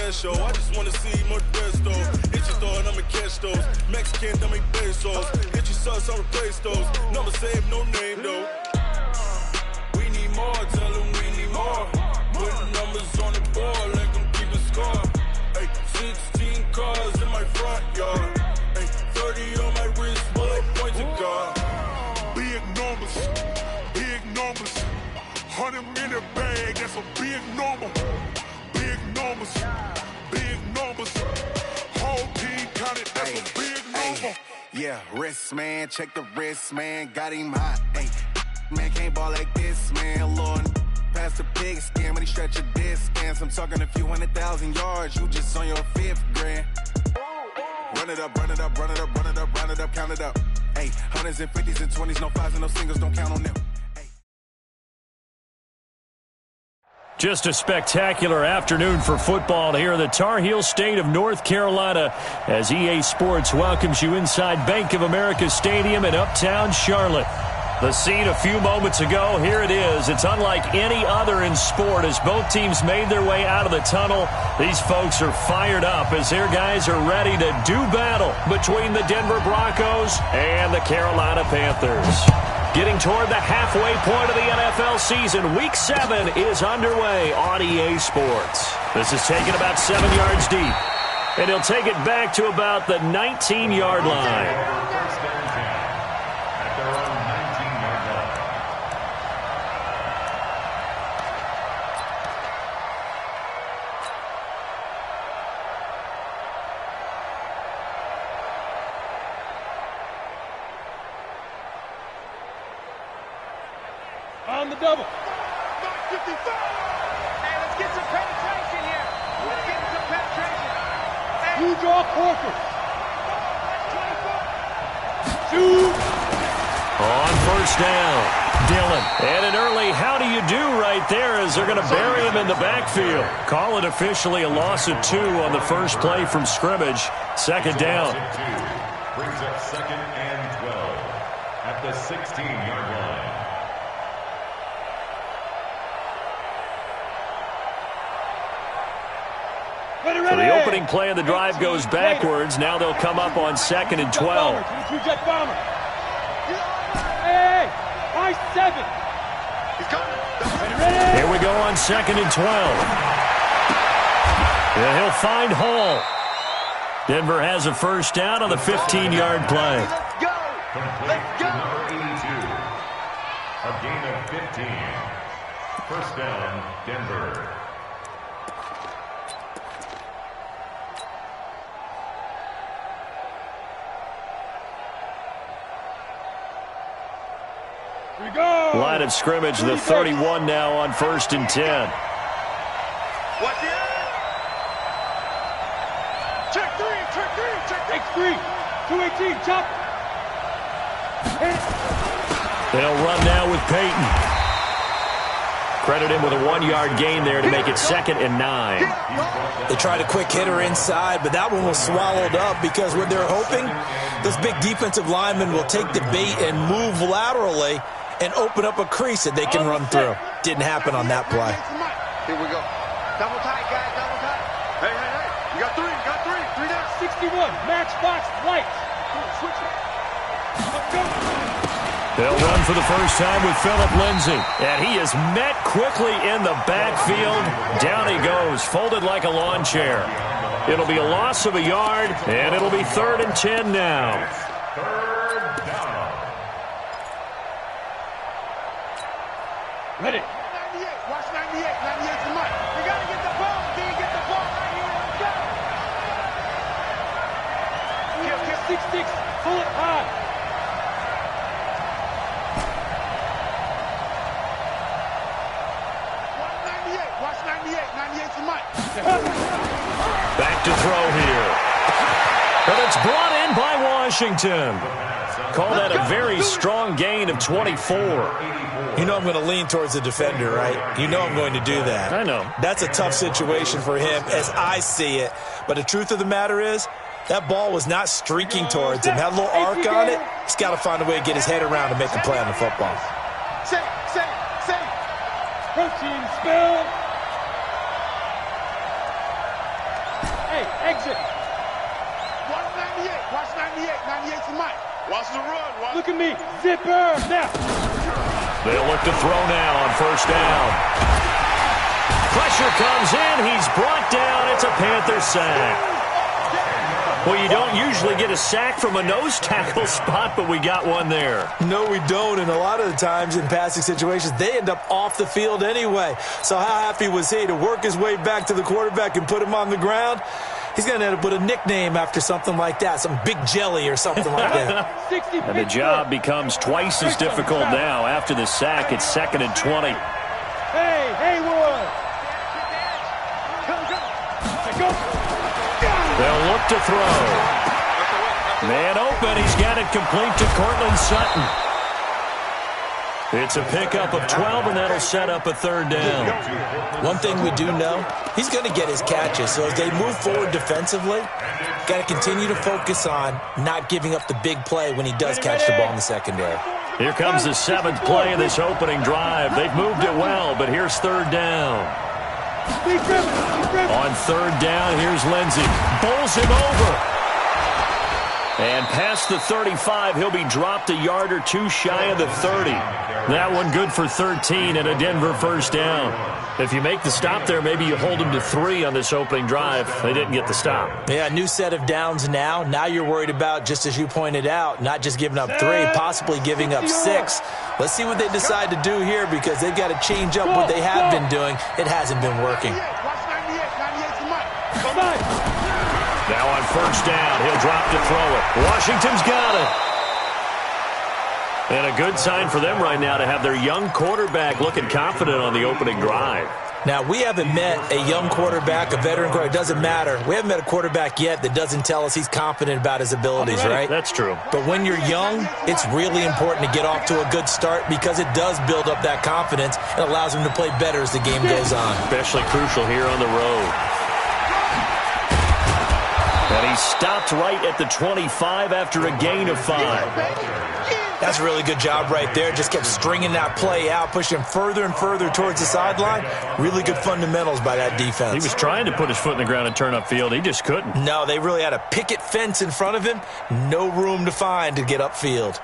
cash show. I just wanna see more desto. Hit your thought, I'ma catch those. Mexican, dummy pesos. Hit your sauce, I'll replace those. Number save, no name though. We need more, tell them we need more. Put numbers on the board, let them keep a score. Ay, 16 cars in my front yard. Ay, 30 on my wrist, bullet points of God. Big numbers, big numbers. 100 in the bag, that's a big number. Big numbers, big numbers. Whole team counted, that's a big number. Yeah, wrist man, check the wrist man, got him hot. Ay, man can't ball like this, man. Lord, past the pig skin when he stretch a distance. I'm talking a few 100,000 yards, you just on your 5th grand. Run it up, run it up, run it up, run it up, run it up, count it up. Hey, hundreds and 50s and 20s, no 5s and no singles, don't count on them. Just a spectacular afternoon for football here in the Tar Heel state of North Carolina as EA Sports welcomes you inside Bank of America Stadium in Uptown Charlotte. The scene a few moments ago, here it is. It's unlike any other in sport as both teams made their way out of the tunnel. These folks are fired up as their guys are ready to do battle between the Denver Broncos and the Carolina Panthers. Getting toward the halfway point of the NFL season, Week 7 is underway on EA Sports. This is taken about 7 yards deep, and he'll take it back to about the 19-yard line. On the double. 55. Hey, let's get some penetration here. Let's get some penetration. Hey. You draw quarter. Shoot. On first down, Dillon. And an early how do you do right there as they're going to bury him in the backfield. Call it officially a loss of 2 on the first play from scrimmage. Second down. Brings up 2nd and 12 at the 16-yard line. So the opening play of the drive goes backwards. Now they'll come up on 2nd and 12. Hey, high 7. Here we go on 2nd and 12. And he'll find Hall. Denver has a first down on the 15-yard play. Let's go. Let's go. Number 82. A gain of 15. First down, Denver. Line of scrimmage, the 31 now on 1st and 10. What's it? Check 3, check 3, check 3. 218, chop. They'll run now with Peyton. Credit him with a 1-yard gain there to make it 2nd and 9. They tried a quick hitter inside, but that one was swallowed up because what they're hoping, this big defensive lineman will take the bait and move laterally and open up a crease that they can run through. Didn't happen on that play. Here we go. Double tight, guys, double tight. Hey, hey, hey. You got 3, you got 3. 3 down. 61, matchbox, lights. Switch it. Let's go. They'll run for the first time with Phillip Lindsay. And he is met quickly in the backfield. Down he goes, folded like a lawn chair. It'll be a loss of a yard, and it'll be 3rd and 10 now. Ready. 98. Watch 98. 98's the mic. We got to get the ball. Can you get the ball right here? Let's go. Kill 6-6. Pull it high. Watch 98. 98's the mic. Back to throw here. But it's brought in by Washington. Call that a very strong gain of 24. You know I'm going to lean towards the defender, right? You know I'm going to do that. I know. That's a tough situation for him as I see it. But the truth of the matter is, that ball was not streaking towards him. Had a little arc on it. He's got to find a way to get his head around and make a play on the football. Say. Protein spill. Hey, exit. Watch 98. Watch 98. 98's the mic. Watch the run. Watch. Look at me. Zipper. Now. They'll look to throw now on first down. Pressure comes in. He's brought down. It's a Panther sack. Well, you don't usually get a sack from a nose tackle spot, but we got one there. No, we don't, and a lot of the times in passing situations, they end up off the field anyway. So how happy was he to work his way back to the quarterback and put him on the ground? He's going to end up with a nickname after something like that, some Big Jelly or something like that. And the job becomes twice as difficult now. After the sack, it's 2nd and 20. Hey, Haywood. Go. They'll look to throw. Man open. He's got it complete to Cortland Sutton. It's a pickup of 12, and that'll set up a 3rd down. One thing we do know, he's going to get his catches. So as they move forward defensively, got to continue to focus on not giving up the big play when he does catch the ball in the secondary. Here comes the 7th play of this opening drive. They've moved it well, but here's 3rd down. On 3rd down, here's Lindsey. Bowls him over. And past the 35, he'll be dropped a yard or two shy of the 30. That one good for 13 and a Denver first down. If you make the stop there, maybe you hold them to 3 on this opening drive. They didn't get the stop. Yeah, new set of downs now. Now you're worried about, just as you pointed out, not just giving up 3, possibly giving up 6. Let's see what they decide to do here because they've got to change up what they have been doing. It hasn't been working. Now on first down, he'll drop to throw it. Washington's got it. And a good sign for them right now to have their young quarterback looking confident on the opening drive. Now, we haven't met a young quarterback, a veteran quarterback. It doesn't matter. We haven't met a quarterback yet that doesn't tell us he's confident about his abilities, right? That's true. But when you're young, it's really important to get off to a good start because it does build up that confidence and allows him to play better as the game goes on. Especially crucial here on the road. And he stopped right at the 25 after a gain of 5. That's a really good job right there. Just kept stringing that play out, pushing further and further towards the sideline. Really good fundamentals by that defense. He was trying to put his foot in the ground and turn upfield. He just couldn't. No, they really had a picket fence in front of him. No room to find to get upfield.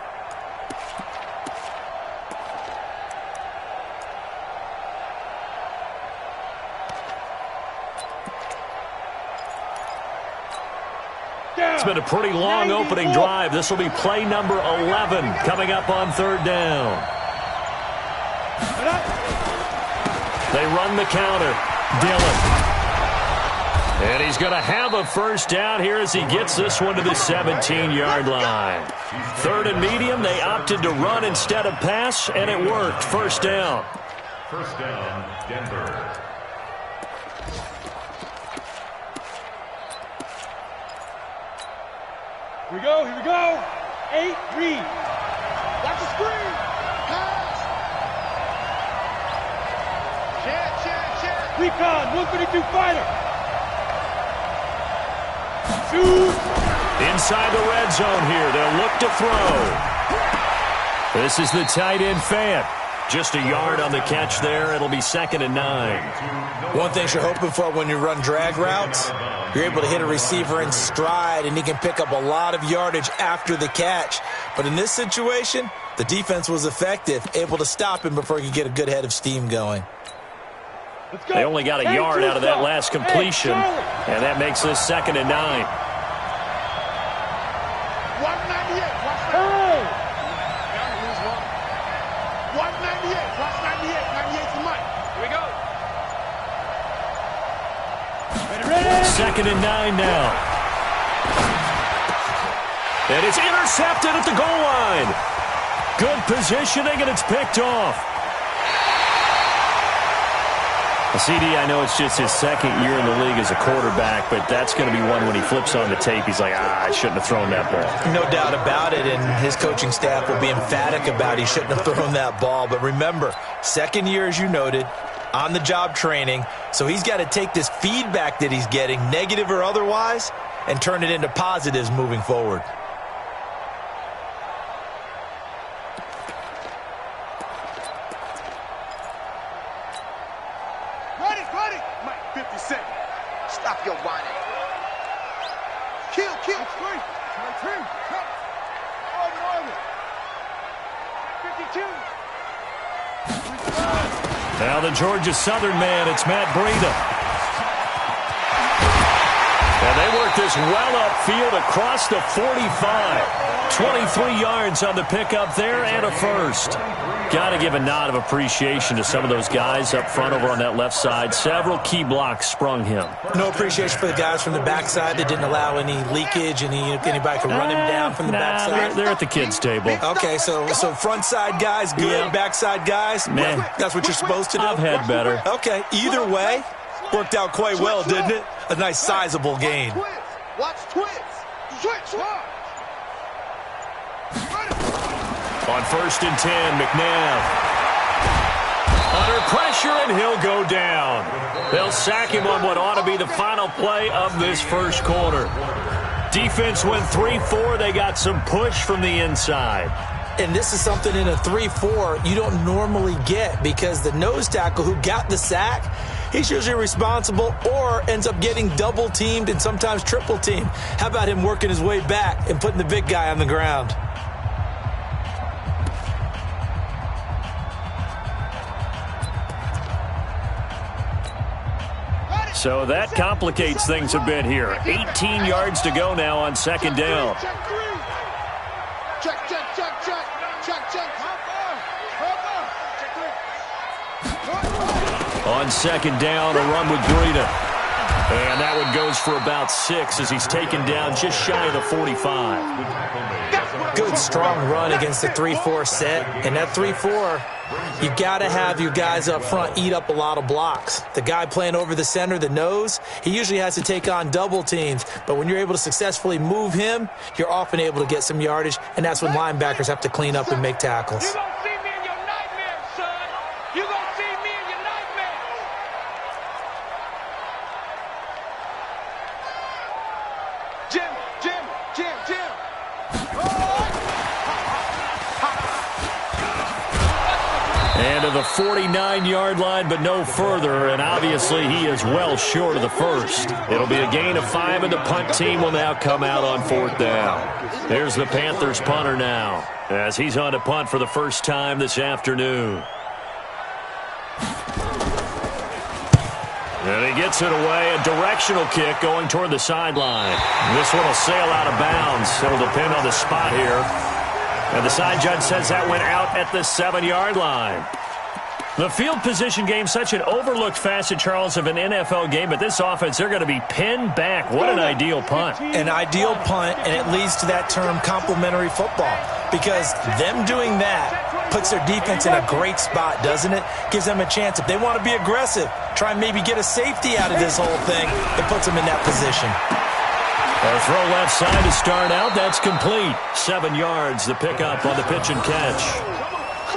It's been a pretty long opening drive. This will be play number 11 coming up on 3rd down. They run the counter. Dillon. And he's going to have a first down here as he gets this one to the 17-yard line. 3rd and medium. They opted to run instead of pass, and it worked. First down. First down, Denver. Here we go. 8, read. Watch the screen. Pass. Check. Recon, 132 fighter. Shoot. Inside the red zone here. They'll look to throw. This is the tight end Fant. Just a yard on the catch there. It'll be 2nd and 9. One thing you're hoping for when you run drag routes, you're able to hit a receiver in stride, and he can pick up a lot of yardage after the catch. But in this situation, the defense was effective, able to stop him before he could get a good head of steam going. They only got a yard out of that last completion, and that makes this 2nd and 9. 2nd and 9 now. And it's intercepted at the goal line. Good positioning, and it's picked off. CD, I know it's just his 2nd year in the league as a quarterback, but that's going to be one when he flips on the tape. He's like, I shouldn't have thrown that ball. No doubt about it, and his coaching staff will be emphatic about he shouldn't have thrown that ball. But remember, 2nd year, as you noted, on-the-job training, so he's got to take this feedback that he's getting, negative or otherwise, and turn it into positives moving forward. Ready. Mike, 50 seconds. Stop your whining. Kill. Now the Georgia Southern man, it's Matt Breida. And they work this well upfield across the 45. 23 yards on the pickup there and a first. Got to give a nod of appreciation to some of those guys up front over on that left side. Several key blocks sprung him. No appreciation for the guys from the backside that didn't allow any leakage, anybody could run him down from the backside. They're at the kids' table. Okay, so front side guys, good. Yeah. Backside guys, man, that's what you're supposed to do. I've had better. Okay, either way, worked out quite well, didn't it? A nice sizable gain. Watch twins. Switch. On 1st and 10, McNabb. Under pressure, and he'll go down. They'll sack him on what ought to be the final play of this first quarter. Defense went 3-4. They got some push from the inside. And this is something in a 3-4 you don't normally get because the nose tackle who got the sack, he's usually responsible or ends up getting double-teamed and sometimes triple-teamed. How about him working his way back and putting the big guy on the ground? So that complicates things a bit here. 18 yards to go now on 2nd down. Check. On 2nd down, a run with Breida. And that one goes for about 6 as he's taken down just shy of the 45. Good, strong run against the 3-4 set. And that 3-4, you've got to have your guys up front eat up a lot of blocks. The guy playing over the center, the nose, he usually has to take on double teams. But when you're able to successfully move him, you're often able to get some yardage, and that's when linebackers have to clean up and make tackles. You gonna see me in your nightmares, son. You gonna see me in your nightmares. Jim. And to the 49-yard line, but no further. And obviously, he is well short of the first. It'll be a gain of 5, and the punt team will now come out on 4th down. Here's the Panthers punter now, as he's on to punt for the first time this afternoon. And he gets it away, a directional kick going toward the sideline. This one will sail out of bounds. It'll depend on the spot here. And the side judge says that went out at the 7-yard line. The field position game, such an overlooked facet, Charles, of an NFL game, but this offense, they're going to be pinned back. What an ideal punt. An ideal punt, and it leads to that term complementary football, because them doing that puts their defense in a great spot, doesn't it? Gives them a chance. If they want to be aggressive, try and maybe get a safety out of this whole thing, it puts them in that position. A throw left side to start out. That's complete. 7 yards, the pickup on the pitch and catch.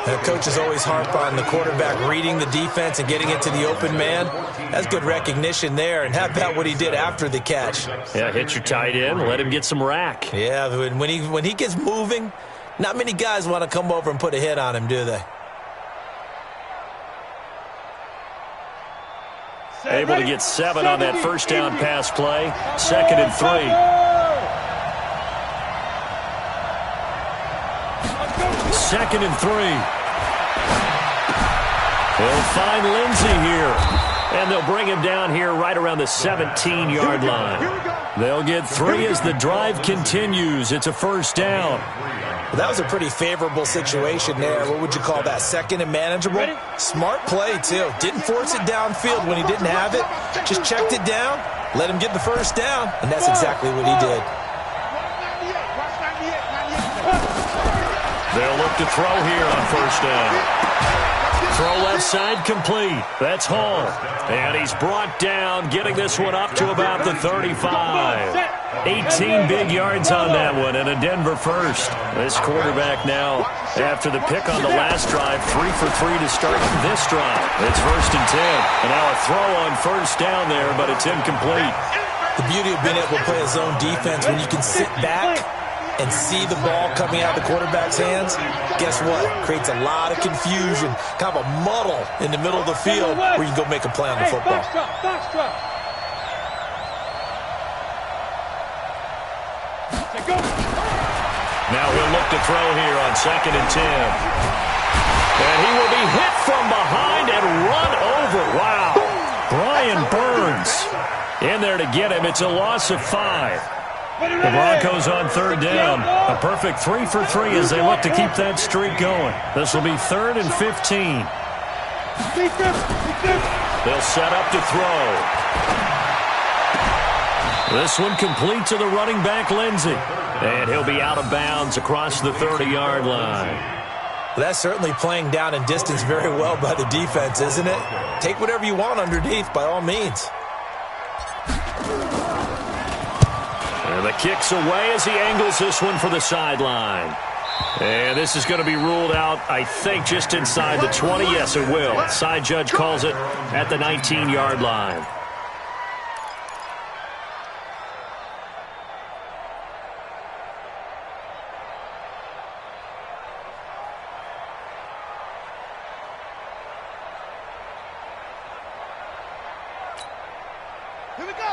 The coaches always harp on the quarterback reading the defense and getting it to the open man. That's good recognition there. And how about what he did after the catch? Yeah, hit your tight end, let him get some rack. Yeah, when he gets moving, not many guys want to come over and put a hit on him, do they? Able to get 7 on that first down pass play. 2nd and 3. 2nd and 3. They'll find Lindsey here. And they'll bring him down here right around the 17-yard line. They'll get 3 as the drive continues. It's a first down. Well, that was a pretty favorable situation there. What would you call that? 2nd and manageable? Smart play, too. Didn't force it downfield when he didn't have it. Just checked it down, let him get the first down, and that's exactly what he did. They'll look to throw here on first down. Throw left side complete. That's Hall. And he's brought down, getting this one up to about the 35. 18 big yards on that one, and a Denver first. This quarterback now, after the pick on the last drive, 3 for 3 to start this drive. It's 1st and 10. And now a throw on first down there, but it's incomplete. The beauty of being able to play a zone defense when you can sit back and see the ball coming out of the quarterback's hands, guess what? Creates a lot of confusion, kind of a muddle in the middle of the field where you can go make a play on the football. Now he'll look to throw here on 2nd and 10. And he will be hit from behind and run over. Wow. Brian Burns in there to get him. It's a loss of 5. The Broncos on 3rd down. A perfect 3 for 3 as they look to keep that streak going. This will be 3rd and 15. They'll set up to throw. This one complete to the running back, Lindsey. And he'll be out of bounds across the 30-yard line. That's certainly playing down in distance very well by the defense, isn't it? Take whatever you want underneath, by all means. And the kick's away as he angles this one for the sideline. And this is going to be ruled out, I think, just inside the 20. Yes, it will. Side judge calls it at the 19-yard line.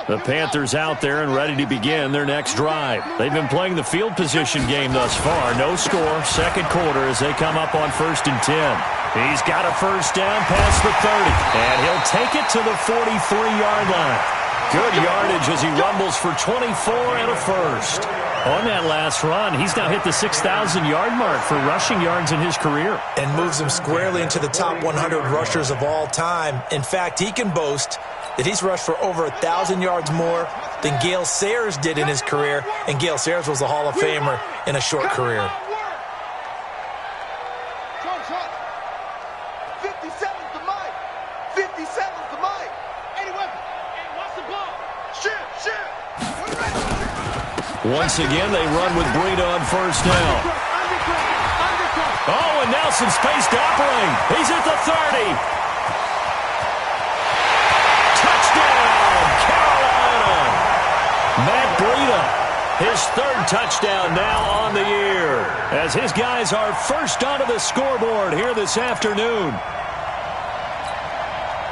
The Panthers out there and ready to begin their next drive. They've been playing the field position game thus far. No score, 2nd quarter as they come up on 1st and 10. He's got a first down past the 30, and he'll take it to the 43-yard line. Good yardage as he rumbles for 24 and a first. On that last run, he's now hit the 6,000-yard mark for rushing yards in his career. And moves him squarely into the top 100 rushers of all time. In fact, he can boast that he's rushed for over 1,000 yards more than Gale Sayers did in his career, and Gale Sayers was a Hall of Famer in a short career. 57's the mic. 57's the mic. 80 weapon. And what's the ball? Shift. Once again, they run with Breida on first down. Oh, and now some space to operate. He's at the 30. Matt Breida, his 3rd touchdown now on the year, as his guys are first onto the scoreboard here this afternoon.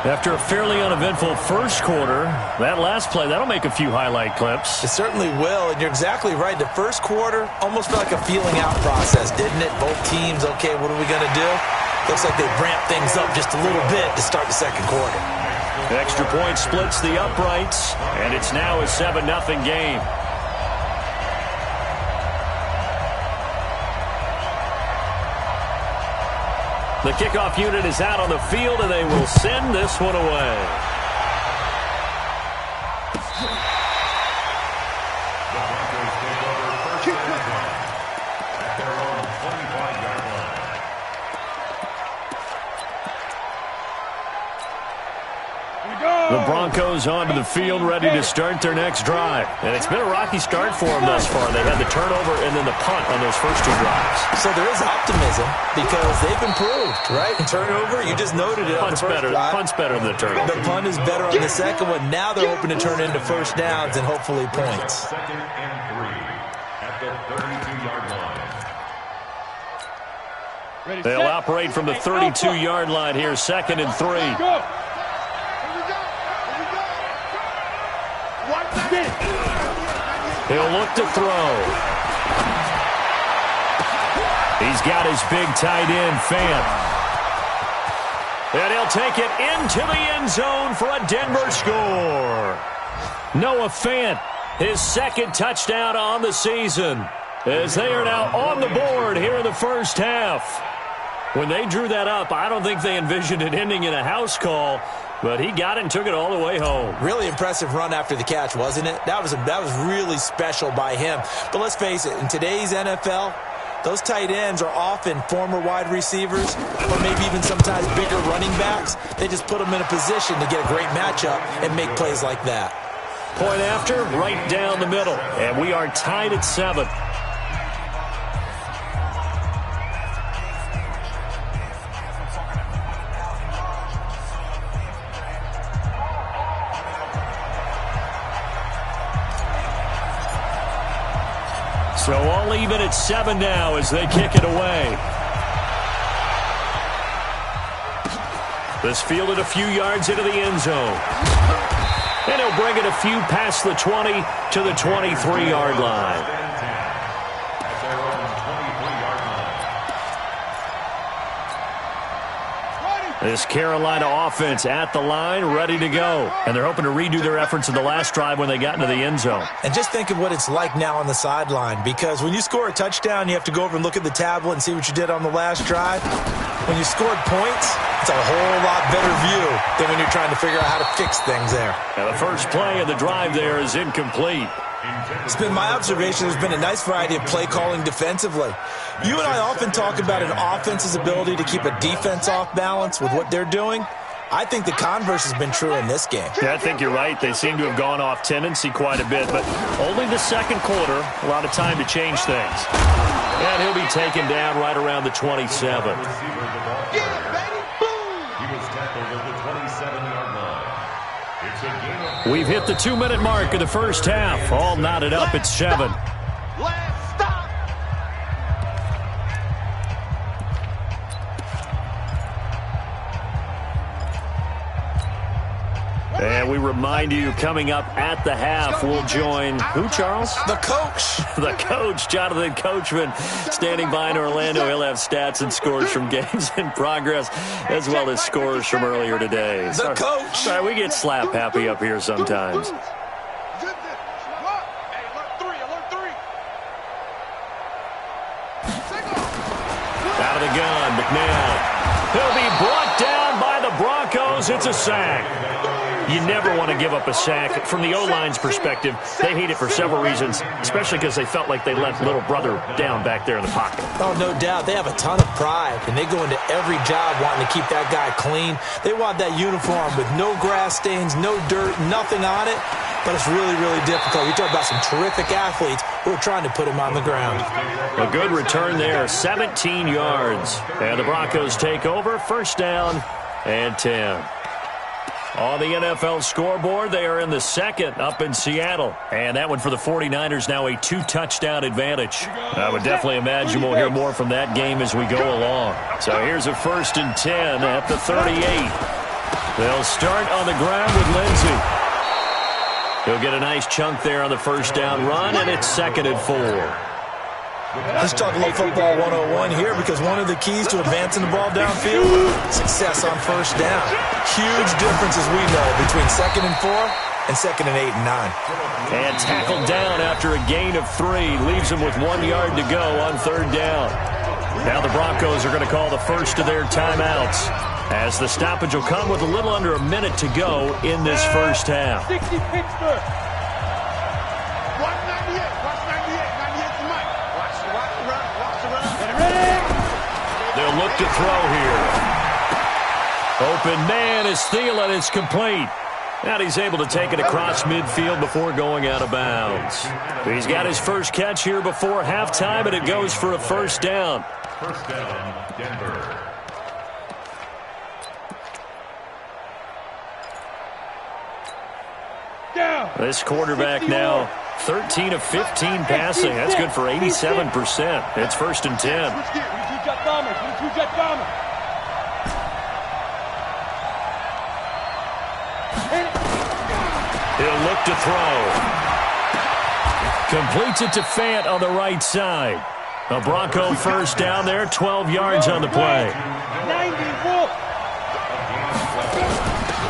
After a fairly uneventful first quarter, that last play, that'll make a few highlight clips. It certainly will, and you're exactly right. The first quarter almost felt like a feeling out process, didn't it? Both teams, okay, what are we going to do? Looks like they ramped things up just a little bit to start the 2nd quarter. Extra point splits the uprights, and it's now a 7-0 game. The kickoff unit is out on the field, and they will send this one away. At their own 25-yard line. The Broncos onto the field ready to start their next drive. And it's been a rocky start for them thus far. They've had the turnover and then the punt on those first 2 drives. So there is optimism because they've improved, right? Turnover, you just noted it on the first drive. Punt's better than the turnover. The punt is better on the second one. Now they're hoping to turn it into first downs and hopefully points. 2nd and 3 at the 32-yard line. They'll operate from the 32-yard line here, 2nd and 3. He'll look to throw. He's got his big tight end, Fant. And he'll take it into the end zone for a Denver score. Noah Fant, his 2nd touchdown on the season, as they are now on the board here in the first half. When they drew that up, I don't think they envisioned it ending in a house call, but he got it and took it all the way home. Really impressive run after the catch, wasn't it? That was really special by him. But let's face it, in today's NFL, those tight ends are often former wide receivers or maybe even sometimes bigger running backs. They just put them in a position to get a great matchup and make plays like that. Point after, right down the middle, and we are tied at 7. So all even at 7 now as they kick it away. This fielded a few yards into the end zone. And he'll bring it a few past the 20 to the 23-yard line. This Carolina offense at the line, ready to go. And they're hoping to redo their efforts in the last drive when they got into the end zone. And just think of what it's like now on the sideline, because when you score a touchdown, you have to go over and look at the tablet and see what you did on the last drive. When you scored points, it's a whole lot better view than when you're trying to figure out how to fix things there. And the first play of the drive there is incomplete. It's been my observation there's been a nice variety of play calling defensively. You and I often talk about an offense's ability to keep a defense off balance with what they're doing. I think the converse has been true in this game. Yeah, I think you're right. They seem to have gone off tendency quite a bit, but only the second quarter, a lot of time to change things. And he'll be taken down right around the 27. We've hit the 2-minute mark of the first half. All knotted up at 7. And we remind you, coming up at the half, we'll join who, Charles? The coach. The coach, Jonathan Coachman, standing by in Orlando. He'll have stats and scores from games in progress, as well as scores from earlier today. The coach. Sorry, we get slap happy up here sometimes. Out of the gun, McNabb. He'll be brought down by the Broncos. It's a sack. You never want to give up a sack. From the O-line's perspective, they hate it for several reasons, especially because they felt like they let little brother down back there in the pocket. Oh, no doubt. They have a ton of pride, and they go into every job wanting to keep that guy clean. They want that uniform with no grass stains, no dirt, nothing on it, but it's really, really difficult. You talk about some terrific athletes who are trying to put him on the ground. A good return there, 17 yards. And the Broncos take over, first down and 10. On the NFL scoreboard, they are in the second up in Seattle. And that one for the 49ers, now a 2-touchdown advantage. I would definitely imagine we'll hear more from that game as we go along. So here's a 1st and 10 at the 38. They'll start on the ground with Lindsey. He'll get a nice chunk there on the first down run, and it's 2nd and 4. Let's talk a little football 101 here, because one of the keys to advancing the ball downfield, success on first down. Huge difference, as we know, between 2nd and 4 and 2nd and 8 and 9. And tackled down after a gain of 3. Leaves him with 1 yard to go on 3rd down. Now the Broncos are going to call the first of their timeouts, as the stoppage will come with a little under a minute to go in this first half. 60 Pittsburgh. They'll look to throw here. Open man is Thielen. It's complete. And he's able to take it across midfield before going out of bounds. He's got his first catch here before halftime, and it goes for a first down. First down, Denver. This quarterback now 13 of 15 passing. That's good for 87%. It's 1st and 10. He'll look to throw. Completes it to Fant on the right side. A Bronco first down there, 12 yards on the play.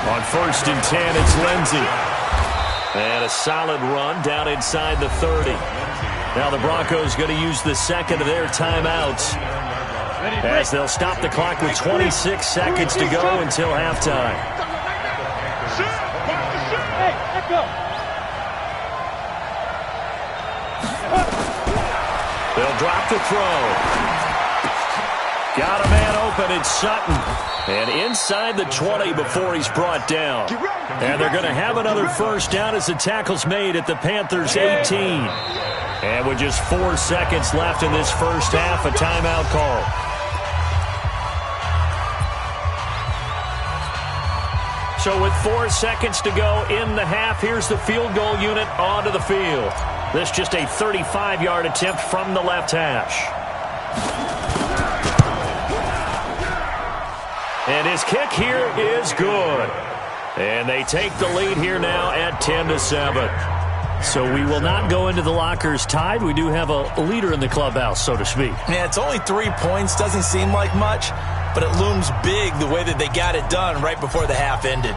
On 1st and 10, it's Lindsey. And a solid run down inside the 30. Now the Broncos going to use the second of their timeouts, as they'll stop the clock with 26 seconds to go until halftime. They'll drop the throw. Got a man open, it's Sutton. And inside the 20 before he's brought down. And they're going to have another first down as the tackle's made at the Panthers' 18. And with just 4 seconds left in this first half, a timeout call. So with 4 seconds to go in the half, here's the field goal unit onto the field. This just a 35-yard attempt from the left hash. And his kick here is good. And they take the lead here now at 10-7. So we will not go into the lockers tied. We do have a leader in the clubhouse, so to speak. Yeah, it's only 3 points. Doesn't seem like much. but it looms big the way that they got it done right before the half ended.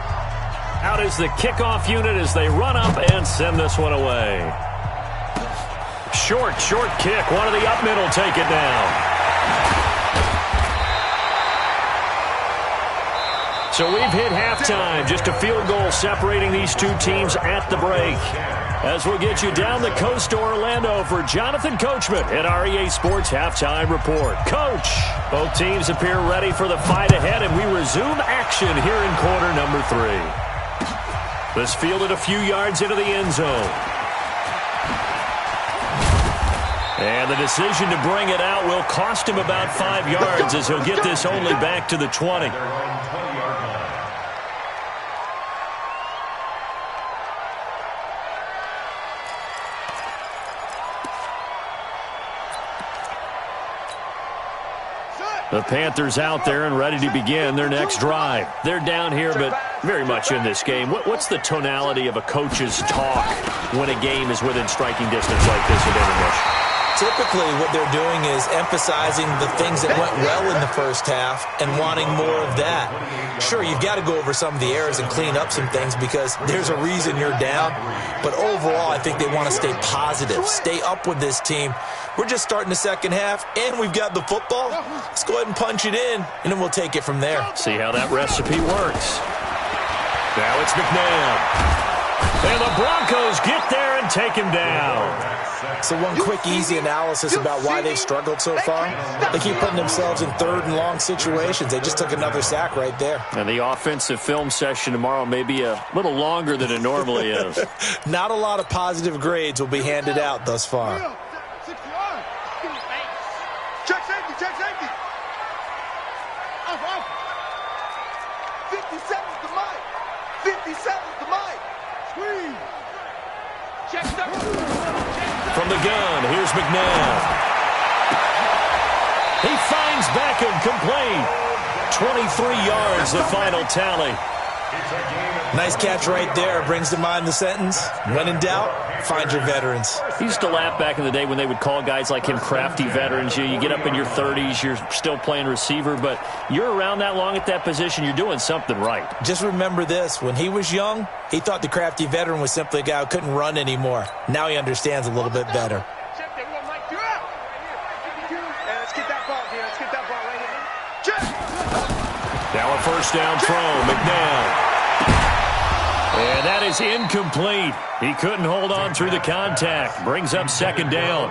Out is the kickoff unit as they run up and send this one away. Short kick. One of the up middle take it down. So we've hit halftime. Just a field goal separating these two teams at the break. As we'll get you down the coast to Orlando for Jonathan Coachman at our EA Sports Halftime Report. Coach, both teams appear ready for the fight ahead, and we resume action here in quarter number 3. This fielded a few yards into the end zone. And the decision to bring it out will cost him about 5 yards as he'll get this only back to the 20. The Panthers out there and ready to begin their next drive. They're down here, but very much in this game. What's the tonality of a coach's talk when a game is within striking distance like this at intermission? Typically, what they're doing is emphasizing the things that went well in the first half and wanting more of that. Sure, you've got to go over some of the errors and clean up some things because there's a reason you're down. But overall, I think they want to stay positive, stay up with this team. We're just starting the second half, and we've got the football. Let's go ahead and punch it in, and then we'll take it from there. See how that recipe works. Now it's McNabb. And the Broncos get there and take him down. So one quick, easy analysis about why they've struggled so far. They keep putting themselves in third and long situations. They just took another sack right there. And the offensive film session tomorrow may be a little longer than it normally is. Not a lot of positive grades will be handed out thus far. Check safety, check safety. Off. 50 seconds to Mike. 50 seconds to Mike. Squeeze. Check stuff. From the gun, here's McNabb. He finds Beckham complete. 23 yards, the final tally. Nice catch right there. Brings to mind the sentence, when in doubt, find your veterans. He used to laugh back in the day when they would call guys like him crafty veterans. You get up in your 30s, you're still playing receiver, but you're around that long at that position, you're doing something right. Just remember this. When he was young, he thought the crafty veteran was simply a guy who couldn't run anymore. Now he understands a little bit better. Now a first down throw, McNabb. And that is incomplete. He couldn't hold on through the contact. Brings up second down.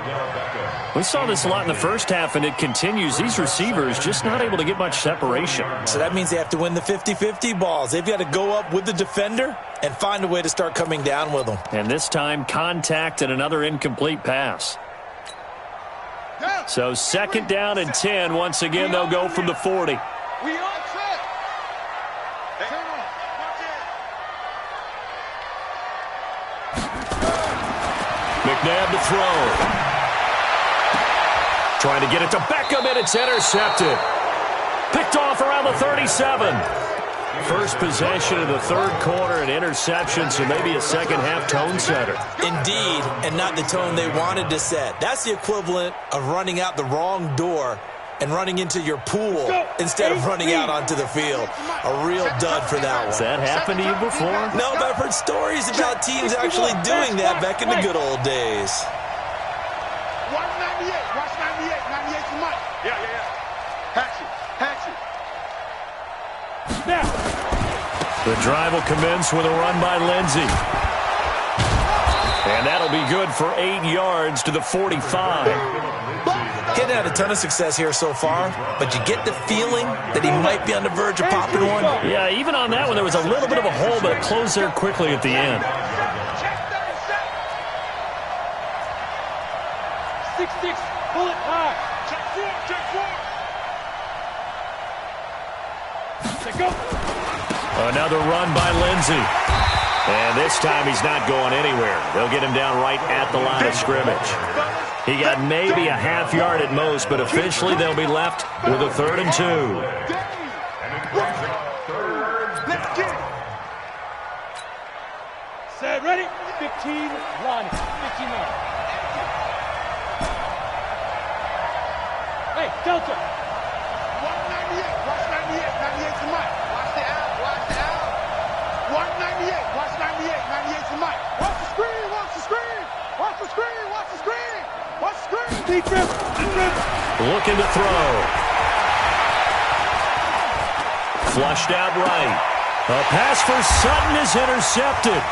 We saw this a lot in the first half, and it continues. These receivers just not able to get much separation. So that means they have to win the 50-50 balls. They've got to go up with the defender and find a way to start coming down with them. And this time, contact and another incomplete pass. So second down and 10. Once again, they'll go from the 40. McNabb to throw. Trying to get it to Beckham, and it's intercepted. Picked off around the 37. First possession of the third quarter, an interception, so maybe a second-half tone setter. Indeed, and not the tone they wanted to set. That's the equivalent of running out the wrong door and running into your pool instead of running out onto the field. A real dud for that one. Has that happened to you before? No, but I've heard stories about teams actually doing that back in the good old days. 198. Watch 98. 98 to Mike. Yeah. Hatch it. Now. The drive will commence with a run by Lindsey. And that'll be good for 8 yards to the 45. He's had a ton of success here so far, but you get the feeling that he might be on the verge of popping one. Yeah, even on that one, there was a little bit of a hole, but it closed there quickly at the end. 6-6, pull it high. Check 4. Go. Another run by Lindsey. And this time he's not going anywhere. They'll get him down right at the line of scrimmage. He got maybe a half yard at most, but officially they'll be left with a 3rd and 2. Set, ready? 15, line. 15 line. Hey, Delta. 198, watch 98's the mic. Watch the out, watch the out. Watch 98, watch 98, 98's the mic. Watch the screen, watch the screen. Watch the screen, watch the screen. Watch the screen. Defense, defense. Looking to throw. Flushed out right. A pass for Sutton is intercepted.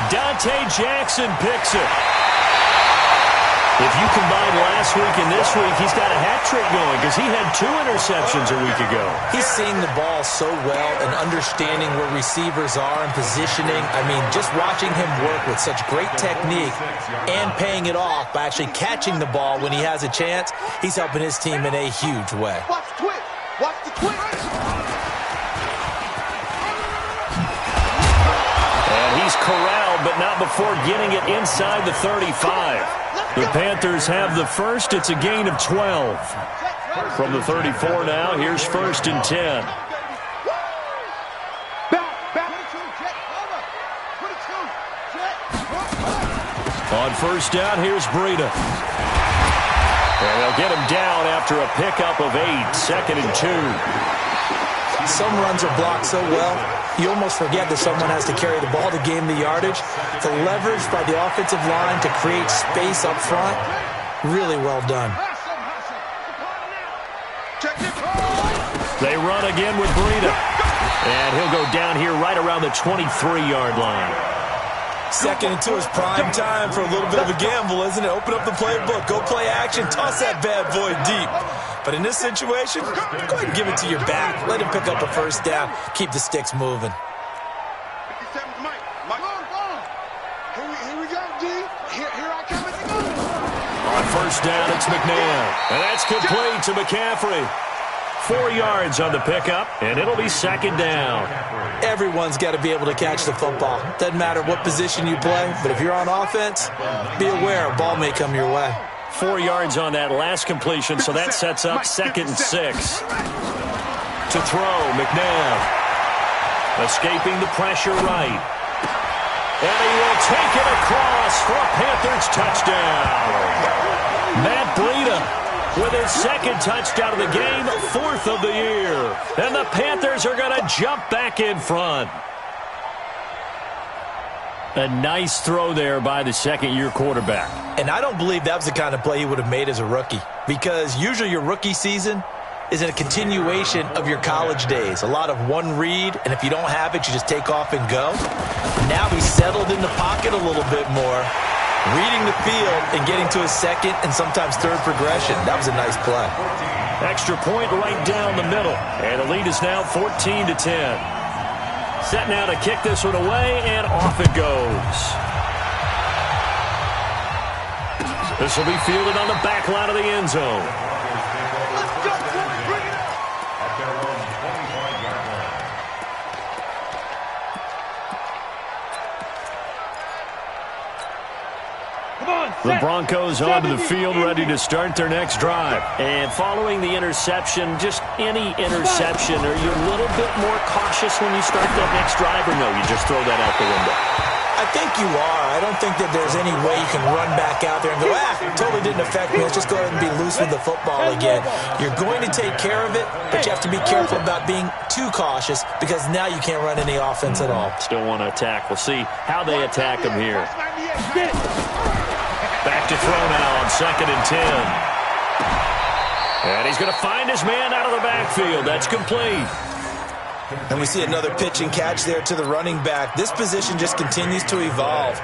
Dante Jackson picks it. If you combine last week and this week, he's got a hat trick going because he had 2 interceptions a week ago. He's seeing the ball so well and understanding where receivers are and positioning. I mean, just watching him work with such great technique and paying it off by actually catching the ball when he has a chance, he's helping his team in a huge way. Watch the twitch. Watch the twitch. And he's corralled, but not before getting it inside the 35. The Panthers have the first. It's a gain of 12. From the 34 now, here's 1st and 10. On 1st down, here's Breida. And they'll get him down after a pickup of 8. 2nd and 2. Some runs are blocked so well, you almost forget that someone has to carry the ball to gain the yardage. The leverage by the offensive line to create space up front, really well done. They run again with Breida. And he'll go down here right around the 23-yard line. 2nd and 2 is prime time for a little bit of a gamble, isn't it? Open up the playbook, go play action, toss that bad boy deep. But in this situation, go ahead and give it to your back. Let him pick up a 1st down, keep the sticks moving. 57's Mike. Mike, go on. Here we go, G. Here I come. On 1st down, it's McNabb. And that's complete to McCaffrey. 4 yards on the pickup, and it'll be 2nd down. Everyone's got to be able to catch the football. Doesn't matter what position you play, but if you're on offense, be aware a ball may come your way. 4 yards on that last completion, so that sets up 2nd and 6. To throw, McNabb. Escaping the pressure right. And he will take it across for a Panthers touchdown. Matt Breida with his 2nd touchdown of the game, 4th of the year. And the Panthers are going to jump back in front. A nice throw there by the 2nd-year quarterback. And I don't believe that was the kind of play he would have made as a rookie, because usually your rookie season is a continuation of your college days. A lot of one read, and if you don't have it, you just take off and go. Now he's settled in the pocket a little bit more, reading the field and getting to his 2nd and sometimes 3rd progression. That was a nice play. Extra point right down the middle. And the lead is now 14-10. Set now to kick this one away, and off it goes. This will be fielded on the back line of the end zone. The Broncos onto the field, ready to start their next drive. And following the interception, just any interception, are you a little bit more cautious when you start that next drive, or no, you just throw that out the window? I think you are. I don't think that there's any way you can run back out there and go, totally didn't affect me. Let's just go ahead and be loose with the football again. You're going to take care of it, but you have to be careful about being too cautious, because now you can't run any offense at all. Still want to attack. We'll see how they attack him here. Back to throw now on 2nd and 10. And he's going to find his man out of the backfield. That's complete. And we see another pitch and catch there to the running back. This position just continues to evolve.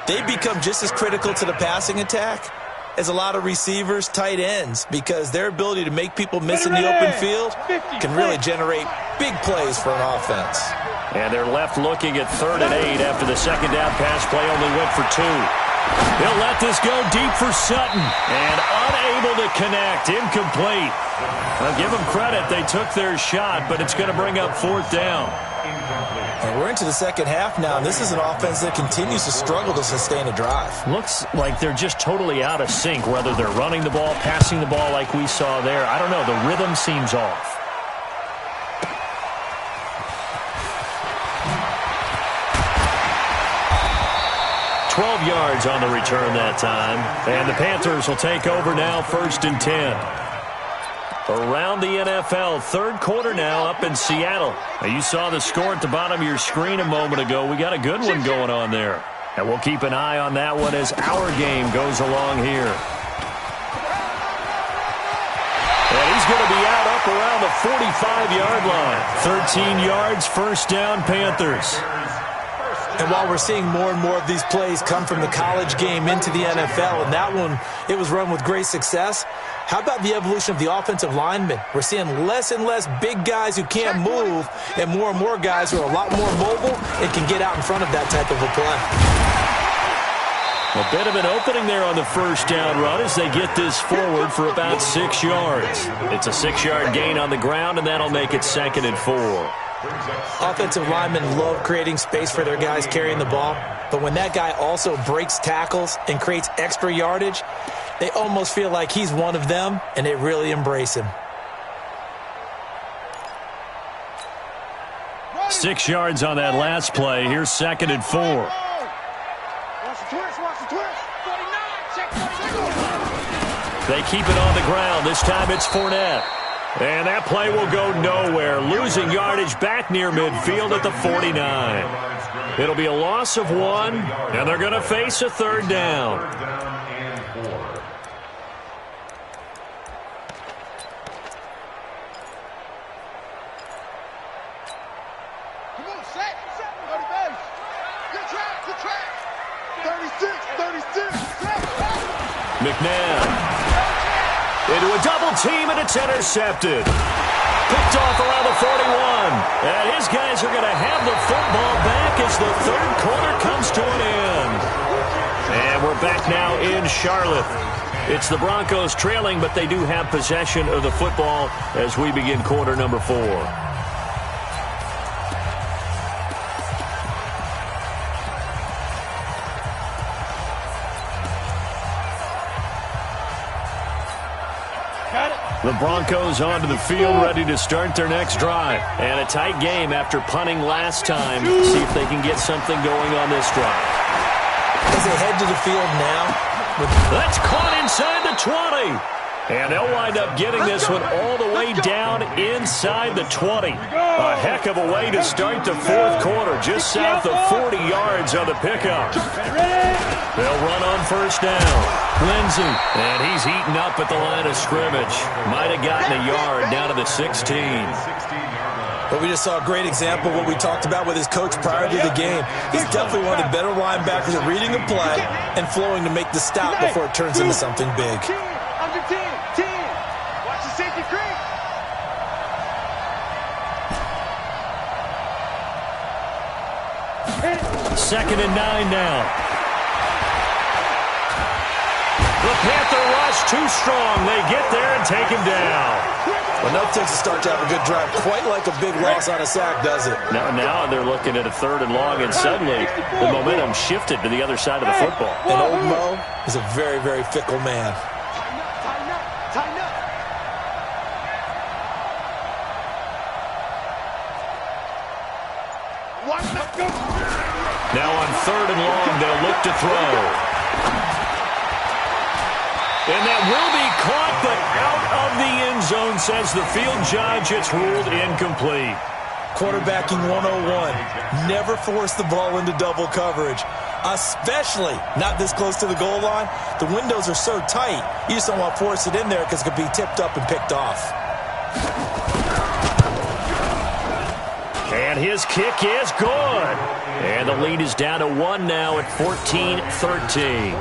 They become just as critical to the passing attack as a lot of receivers, tight ends, because their ability to make people miss in the open field can really generate big plays for an offense. And they're left looking at 3rd and 8 after the 2nd down pass play only went for 2. He'll let this go deep for Sutton, and unable to connect, incomplete. I'll give them credit. They took their shot, but it's going to bring up 4th down. And we're into the 2nd half now, and this is an offense that continues to struggle to sustain a drive. Looks like they're just totally out of sync, whether they're running the ball, passing the ball like we saw there. I don't know. The rhythm seems off. $12 yards on the return that time. And the Panthers will take over now, 1st and 10. around the NFL. Third quarter now up in Seattle. Now, you saw the score at the bottom of your screen a moment ago. We got a good one going on there. And we'll keep an eye on that one as our game goes along here. And he's going to be out up around the 45-yard line. 13 yards, first down, Panthers. And while we're seeing more and more of these plays come from the college game into the NFL, and that one, it was run with great success, how about the evolution of the offensive linemen? We're seeing less and less big guys who can't move and more guys who are a lot more mobile and can get out in front of that type of a play. A bit of an opening there on the first down run as they get this forward for about 6 yards. It's a 6-yard gain on the ground, and that'll make it 2nd and 4. Offensive linemen love creating space for their guys carrying the ball, but when that guy also breaks tackles and creates extra yardage, they almost feel like he's one of them, and they really embrace him. 6 yards on that last play. Here's 2nd and 4. Watch the twist, watch the twist. 49, check 49. They keep it on the ground. This time it's Fournette. And that play will go nowhere. Losing yardage back near midfield at the 49. It'll be a loss of 1, and they're going to face a 3rd down. Come on, set. Go to base. Good track. 36, set. McNabb. Into a double team, and it's intercepted. Picked off around the 41. And his guys are going to have the football back as the 3rd quarter comes to an end. And we're back now in Charlotte. It's the Broncos trailing, but they do have possession of the football as we begin quarter number 4. The Broncos onto the field, ready to start their next drive. And a tight game after punting last time. See if they can get something going on this drive. As they head to the field now. That's caught inside the 20. And they'll wind up getting this one all the way down inside the 20. A heck of a way to start the 4th quarter, just south of 40 yards on the pickup. They'll run on first down. Lindsey, and he's eaten up at the line of scrimmage. Might have gotten a yard down to the 16. But we just saw a great example of what we talked about with his coach prior to the game. He's definitely one of the better linebackers at reading the play and flowing to make the stop before it turns into something big. Under 10. Watch the safety creep. Second and 9 now. The Panther rush too strong. They get there and take him down. Enough takes to start to have a good drive. Quite like a big loss on a sack, does it? Now they're looking at a 3rd and long, and suddenly the momentum shifted to the other side of the football. And old Mo is a very, very fickle man. Tighten up. Now on 3rd and long, they'll look to throw. And that will be caught, but out of the end zone, says the field judge. It's ruled incomplete. Quarterbacking 101. Never force the ball into double coverage, especially not this close to the goal line. The windows are so tight, you just don't want to force it in there because it could be tipped up and picked off. And his kick is good. And the lead is down to 1 now at 14-13.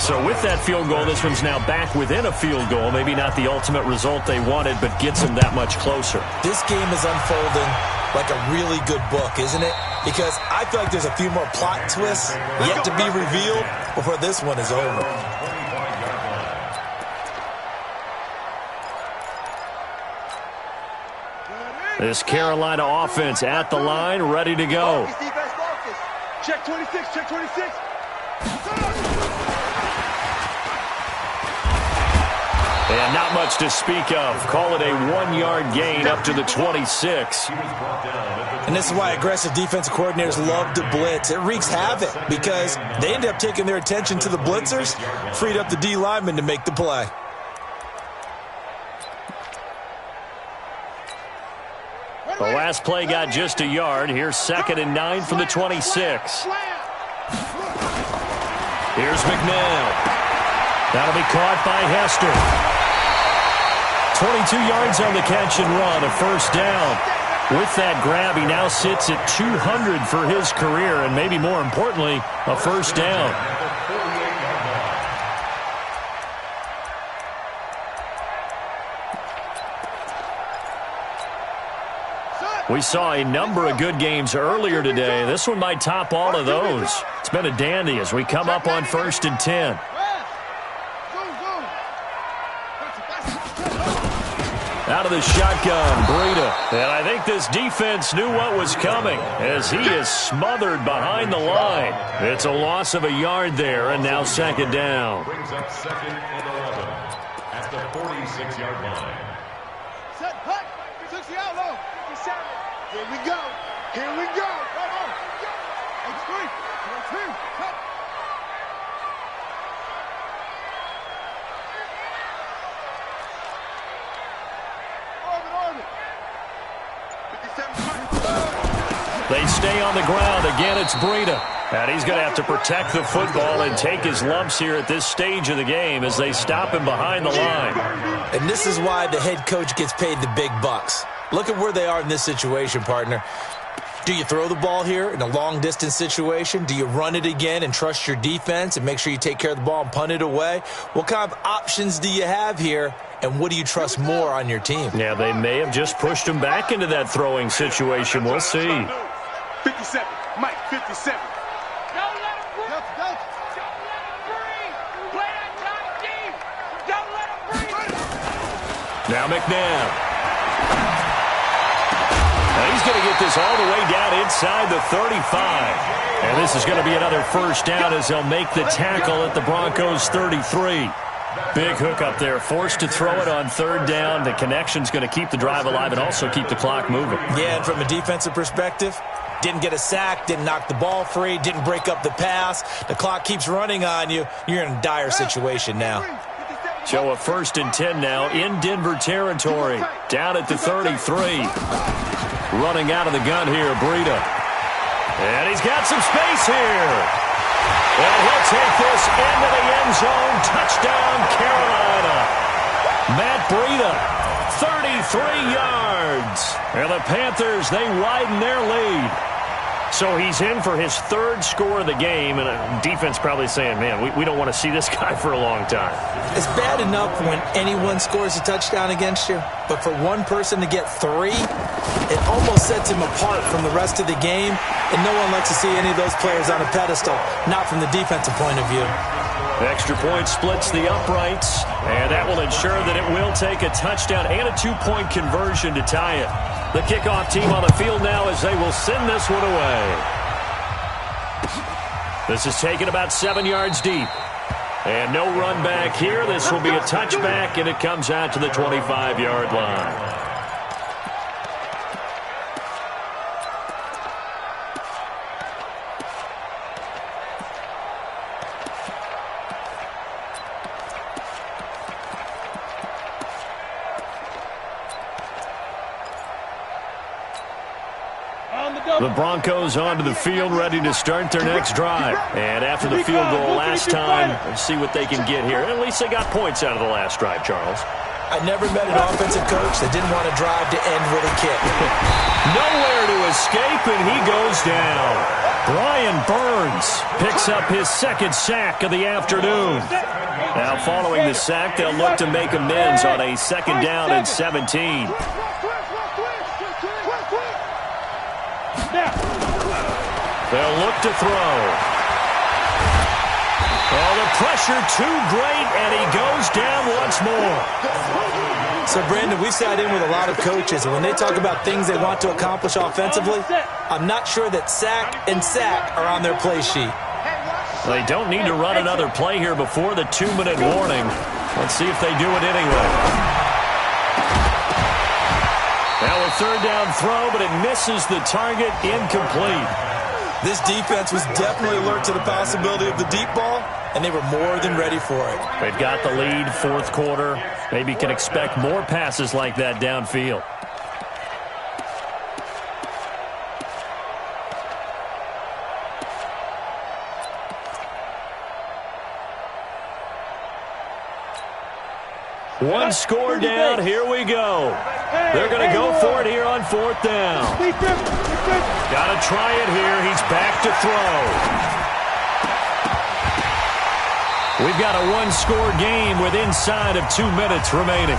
So with that field goal, this one's now back within a field goal. Maybe not the ultimate result they wanted, but gets them that much closer. This game is unfolding like a really good book, isn't it? Because I feel like there's a few more plot twists yet to be revealed before this one is over. This Carolina offense at the line, ready to go. Check 26, check 26. And not much to speak of. Call it a 1-yard gain up to the 26. And this is why aggressive defensive coordinators love to blitz. It wreaks havoc because they end up taking their attention to the blitzers, freed up the D lineman to make the play. last play got just a yard. Here's 2nd and 9 from the 26. Here's McNabb. That'll be caught by Hester. 22 yards on the catch and run, a first down. With that grab, he now sits at 200 for his career, and maybe more importantly, a first down. We saw a number of good games earlier today. This one might top all of those. It's been a dandy as we come up on 1st and 10. Out of the shotgun, Breida. And I think this defense knew what was coming as he is smothered behind the line. It's a loss of a yard there, and now 2nd down. Brings up 2nd and 11 at the 46-yard line. Set, hut, 60 out low, 57. Here we go. Here we go. Come on. H3. H3. Cut. Orbit. 57. They stay on the ground. Again, it's Breida. And he's going to have to protect the football and take his lumps here at this stage of the game as they stop him behind the line. And this is why the head coach gets paid the big bucks. Look at where they are in this situation, partner. Do you throw the ball here in a long-distance situation? Do you run it again and trust your defense and make sure you take care of the ball and punt it away? What kind of options do you have here, and what do you trust more on your team? Yeah, they may have just pushed him back into that throwing situation. We'll see. 57. Mike, 57. Now McNabb. And he's going to get this all the way down inside the 35. And this is going to be another first down as they'll make the tackle at the Broncos' 33. Big hook up there, forced to throw it on 3rd down. The connection's going to keep the drive alive and also keep the clock moving. Yeah, and from a defensive perspective, didn't get a sack, didn't knock the ball free, didn't break up the pass. The clock keeps running on you. You're in a dire situation now. So a 1st and 10 now in Denver territory. Down at the 33. Running out of the gun here, Breida. And he's got some space here. And he'll take this into the end zone. Touchdown, Carolina. Matt Breida, 33 yards. And the Panthers, they widen their lead. So he's in for his 3rd score of the game, and defense probably saying, man, we don't want to see this guy for a long time. It's bad enough when anyone scores a touchdown against you, but for one person to get 3, it almost sets him apart from the rest of the game, and no one likes to see any of those players on a pedestal, not from the defensive point of view. Extra point splits the uprights, and that will ensure that it will take a touchdown and a 2-point conversion to tie it. The kickoff team on the field now as they will send this one away. This is taken about 7 yards deep. And no run back here. This will be a touchback, and it comes out to the 25-yard line. The Broncos onto the field, ready to start their next drive. And after the field goal last time, let's see what they can get here. At least they got points out of the last drive, Charles. I never met an offensive coach that didn't want to drive to end with a kick. Nowhere to escape, and he goes down. Brian Burns picks up his 2nd sack of the afternoon. Now following the sack, they'll look to make amends on a 2nd down and 17. They'll look to throw. Oh, the pressure too great, and he goes down once more. So, Brandon, we've sat in with a lot of coaches, and when they talk about things they want to accomplish offensively, I'm not sure that sack and sack are on their play sheet. They don't need to run another play here before the 2-minute warning. Let's see if they do it anyway. Now a 3rd down throw, but it misses the target, incomplete. This defense was definitely alert to the possibility of the deep ball, and they were more than ready for it. They've got the lead, 4th quarter. Maybe can expect more passes like that downfield. One score down. Here we go. They're going to go for it here on 4th down. Got to try it here. He's back to throw. We've got a one-score game with inside of 2 minutes remaining.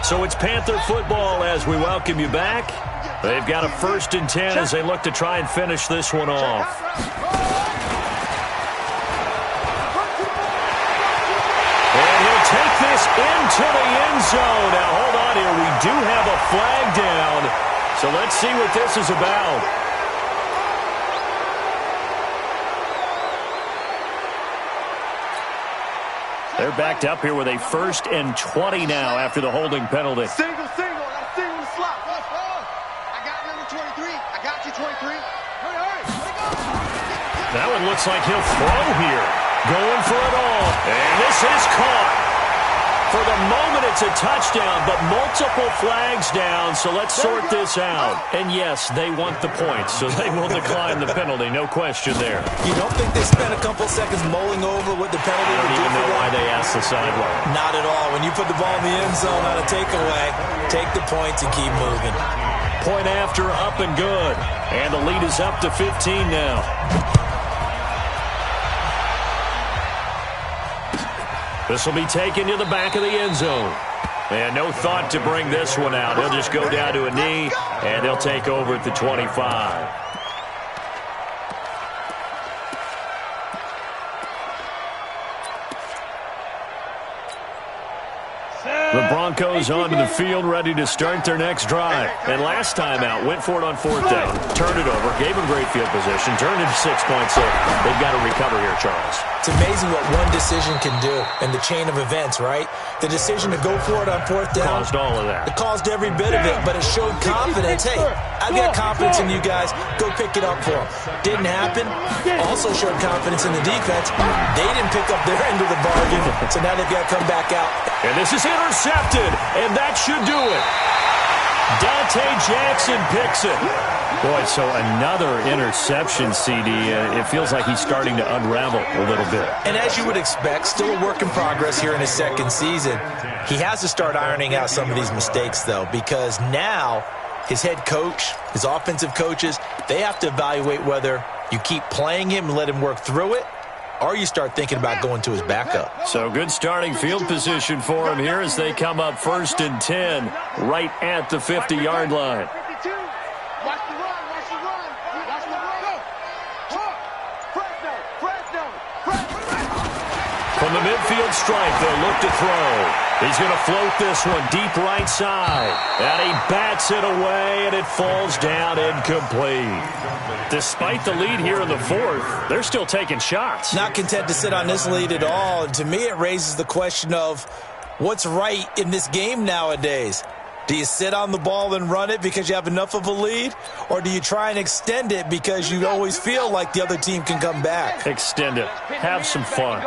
So it's Panther football as we welcome you back. They've got a 1st and 10 as they look to try and finish this one off. And he'll take this into the end zone. Now, hold on here. We do have a flag down. So let's see what this is about. They're backed up here with a 1st and 20 now after the holding penalty. Single. That's single in the slot. I got number 23. I got you, 23. Hurry. That one looks like he'll throw here. Going for it all. And this is caught. For the moment, it's a touchdown, but multiple flags down, so let's sort this out. And yes, they want the points, so they will decline the penalty. No question there. You don't think they spent a couple seconds mulling over what the penalty would do? I don't even know why they asked the sideline. Not at all. When you put the ball in the end zone on a takeaway, take the points and keep moving. Point after, up and good. And the lead is up to 15 now. This will be taken to the back of the end zone. And no thought to bring this one out. He'll just go down to a knee, and he'll take over at the 25. The Broncos onto the field, ready to start their next drive. And last time out, went for it on 4th down, turned it over, gave them great field position, turned it 6 points. So they've got to recover here, Charles. It's amazing what one decision can do in the chain of events, right? The decision to go for it on 4th down. Caused all of that. It caused every bit of it, but it showed confidence. Hey, I've got confidence in you guys. Go pick it up for them. Didn't happen. Also showed confidence in the defense. They didn't pick up their end of the bargain, so now they've got to come back out. And this is intercepted, and that should do it. Dante Jackson picks it. Boy, so another interception, CD. It feels like he's starting to unravel a little bit. And as you would expect, still a work in progress here in his 2nd season. He has to start ironing out some of these mistakes, though, because now his head coach, his offensive coaches, they have to evaluate whether you keep playing him and let him work through it, or you start thinking about going to his backup. So good starting field position for him here as they come up 1st and 10 right at the 50-yard line. From the midfield stripe, they'll look to throw. He's going to float this one deep right side. And he bats it away, and it falls down incomplete. Despite the lead here in the 4th, they're still taking shots. Not content to sit on this lead at all. And to me, it raises the question of what's right in this game nowadays. Do you sit on the ball and run it because you have enough of a lead? Or do you try and extend it because you always feel like the other team can come back? Extend it. Have some fun.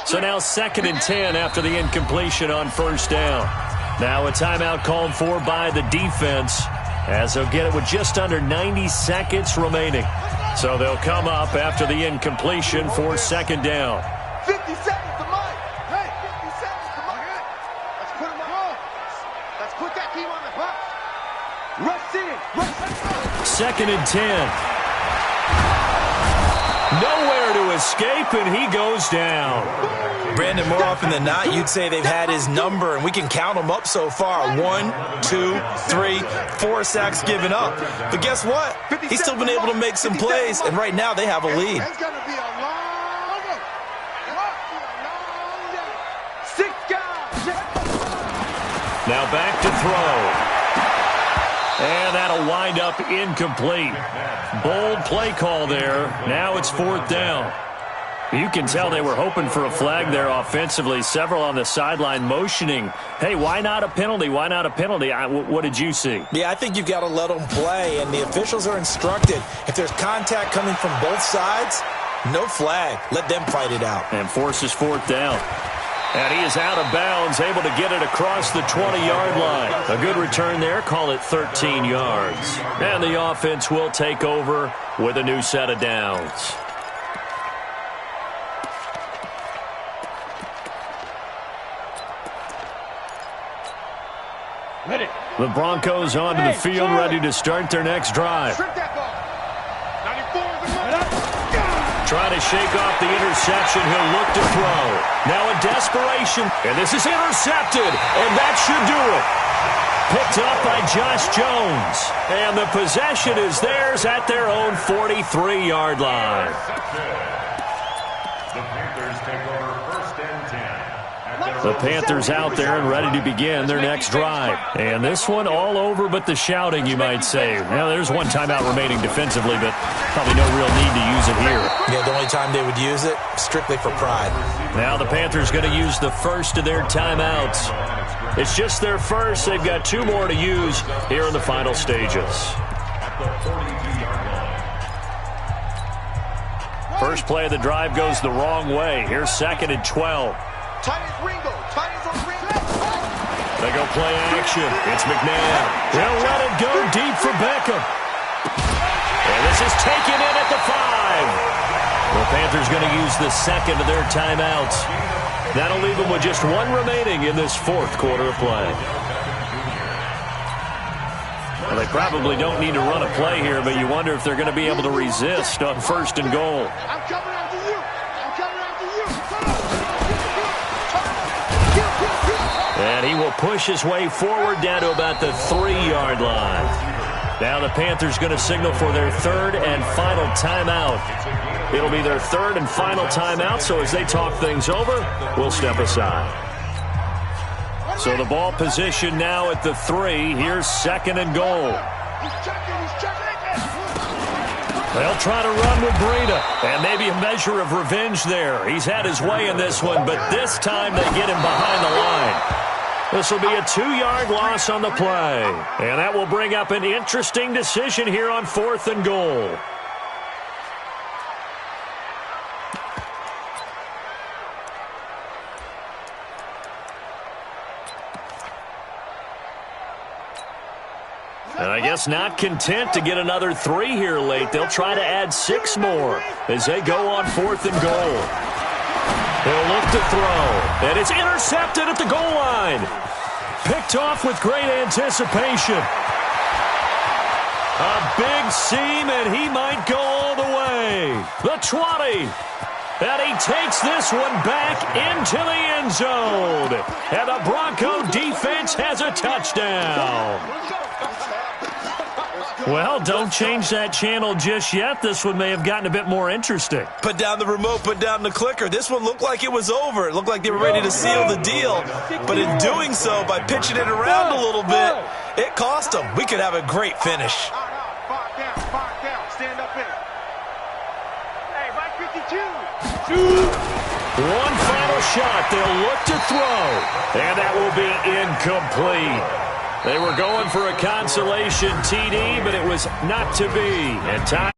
So now 2nd and 10 after the incompletion on 1st down. Now a timeout called for by the defense as they'll get it with just under 90 seconds remaining. So they'll come up after the incompletion for 2nd down. 50 seconds to Mike. Hey, 50 seconds to Mike. Let's put him on. Let's put that team on the box. Rush in. 2nd and 10. Nowhere to escape, and he goes down. Brandon, more often than not, you'd say they've had his number, and we can count them up so far. 1, 2, 3, 4 sacks given up. But guess what? He's still been able to make some plays, and right now they have a lead. It's going to be a long day. 6 guys. Now back to throw. And that'll wind up incomplete. Bold play call there. Now it's 4th down. You can tell they were hoping for a flag there offensively. Several on the sideline motioning, hey, why not a penalty? Why not a penalty? What did you see? Yeah, I think you've got to let them play, and the officials are instructed. If there's contact coming from both sides, no flag. Let them fight it out. And forces 4th down. And he is out of bounds, able to get it across the 20-yard line. A good return there, call it 13 yards. And the offense will take over with a new set of downs. The Broncos onto the field, ready to start their next drive. Trying to shake off the interception. He'll look to throw. Now in desperation. And this is intercepted. And that should do it. Picked up by Josh Jones. And the possession is theirs at their own 43-yard line. The Panthers take over 1st and 10. The Panthers out there and ready to begin their next drive. And this one all over but the shouting, you might say. Now, there's one timeout remaining defensively, but probably no real need to use it here. Yeah, the only time they would use it, strictly for pride. Now the Panthers going to use the first of their timeouts. It's just their first. They've got 2 more to use here in the final stages. At the 42-yard line. First play of the drive goes the wrong way. Here's 2nd and 12. They go play action. It's McNabb. They'll let it go deep for Beckham. And this is taken in at the 5. The Panthers going to use the second of their timeouts. That'll leave them with just 1 remaining in this 4th quarter of play. Well, they probably don't need to run a play here, but you wonder if they're going to be able to resist on 1st and goal. I'm coming after you. I'm coming after you. And he will push his way forward down to about the 3-yard line. Now the Panthers going to signal for their 3rd and final timeout. It'll be their 3rd and final timeout, so as they talk things over, we'll step aside. So the ball position now at the 3. Here's 2nd and goal. They'll try to run with Breida, and maybe a measure of revenge there. He's had his way in this one, but this time they get him behind the line. This will be a 2-yard loss on the play, and that will bring up an interesting decision here on 4th and goal. And I guess not content to get another 3 here late. They'll try to add 6 more as they go on 4th and goal. They'll look to throw. And it's intercepted at the goal line. Picked off with great anticipation. A big seam, and he might go all the way. The 20. And he takes this one back into the end zone. And the Bronco defense has a touchdown. Well, don't change that channel just yet. This one may have gotten a bit more interesting. Put down the remote, put down the clicker. This one looked like it was over. It looked like they were ready to seal the deal. But in doing so, by pitching it around a little bit, it cost them. We could have a great finish. Five down, stand up in. Hey, right 52. One final shot. They'll look to throw. And that will be incomplete. They were going for a consolation TD, but it was not to be. And time